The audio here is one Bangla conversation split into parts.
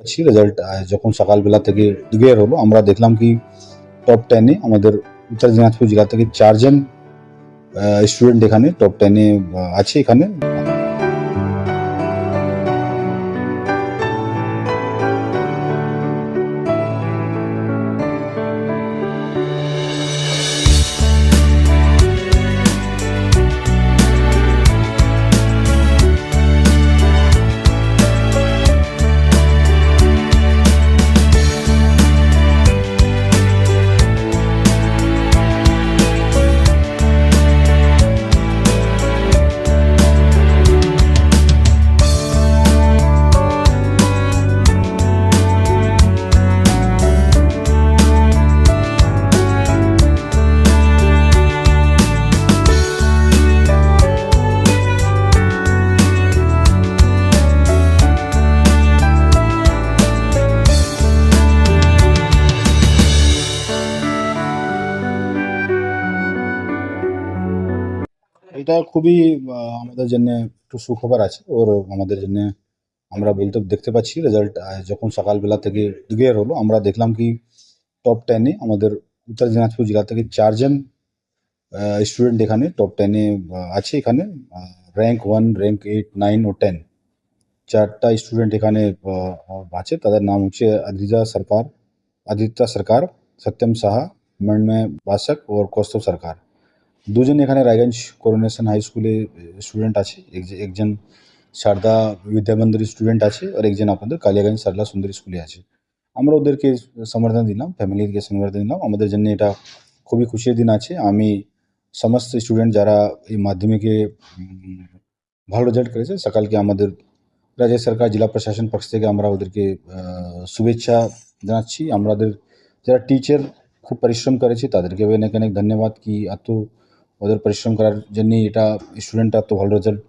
अच्छी রেজাল্ট যখন সকালবেলা থেকে ডিক্লেয়ার হলো আমরা দেখলাম কি টপ 10 এ আমাদের উত্তর দিনাজপুর জেলা থেকে 4 জন স্টুডেন্ট এখানে টপ 10 এ আছে এখানে। এটা খুবই আমাদের জন্য একটু সুখবর আছে ওর আমাদের জন্য আমরা বলতে দেখতে পাচ্ছি রেজাল্ট যখন সকালবেলা থেকে ডিক্লেয়ার হলো আমরা দেখলাম কি টপ 10 এ আমাদের উত্তর দিনাজপুর জেলা থেকে 4 জন স্টুডেন্ট এখানে টপ 10 এ আছে এখানে র্যাঙ্ক 1 র্যাঙ্ক 8 9 ও 10 চারটা স্টুডেন্ট এখানে আছে তাদের নাম হচ্ছে আদিত্য সরকার সত্যম সাহা মৃন্ময় বাসক ও কৌস্তব সরকার। দুজন এখানে রায়গঞ্জ করোনেশন হাই স্কুলে স্টুডেন্ট আছে একজন সারদা বিদ্যামন্দির স্টুডেন্ট আছে আর একজন আপনাদের কালিয়াগঞ্জ সরলা সুন্দরী স্কুলে আছে। আমরা ওদেরকে সমর্থন দিলাম ফ্যামিলিকে সমর্থন দিলাম আমাদের জন্য এটা খুবই খুশির দিন আছে। আমি সমস্ত স্টুডেন্ট যারা এই মাধ্যমিকে ভালো রেজাল্ট করেছে সকালকে আমাদের রাজ্য সরকার জেলা প্রশাসন পক্ষ থেকে আমরা ওদেরকে শুভেচ্ছা জানাচ্ছি। আমাদের যারা টিচার খুব পরিশ্রম করেছে তাদেরকে অনেক অনেক ধন্যবাদ কি এত ওদের পরিশ্রম করার জন্যই এটা স্টুডেন্টরা এত ভালো রেজাল্ট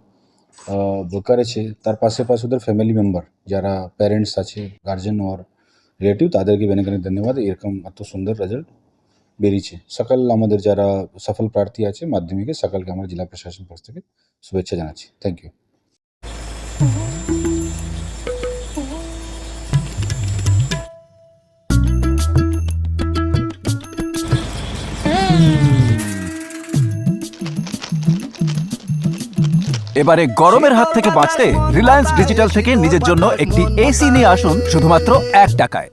করেছে। তার পাশাপাশি ওদের ফ্যামিলি মেম্বার যারা প্যারেন্টস আছে গার্জেন ওর রিলেটিভ তাদেরকে অনেক অনেক ধন্যবাদ এরকম এত সুন্দর রেজাল্ট বেরিয়েছে। সকল আমাদের যারা সফল প্রার্থী আছে মাধ্যমিকে সকলকে আমরা জেলা প্রশাসন পক্ষ থেকে শুভেচ্ছা জানাচ্ছি। Thank you. এবারে গরমের হাত থেকে বাঁচতে রিলায়েন্স ডিজিটাল থেকে নিজের জন্য একটি এসি নিয়ে আসুন শুধুমাত্র 1 টাকায়।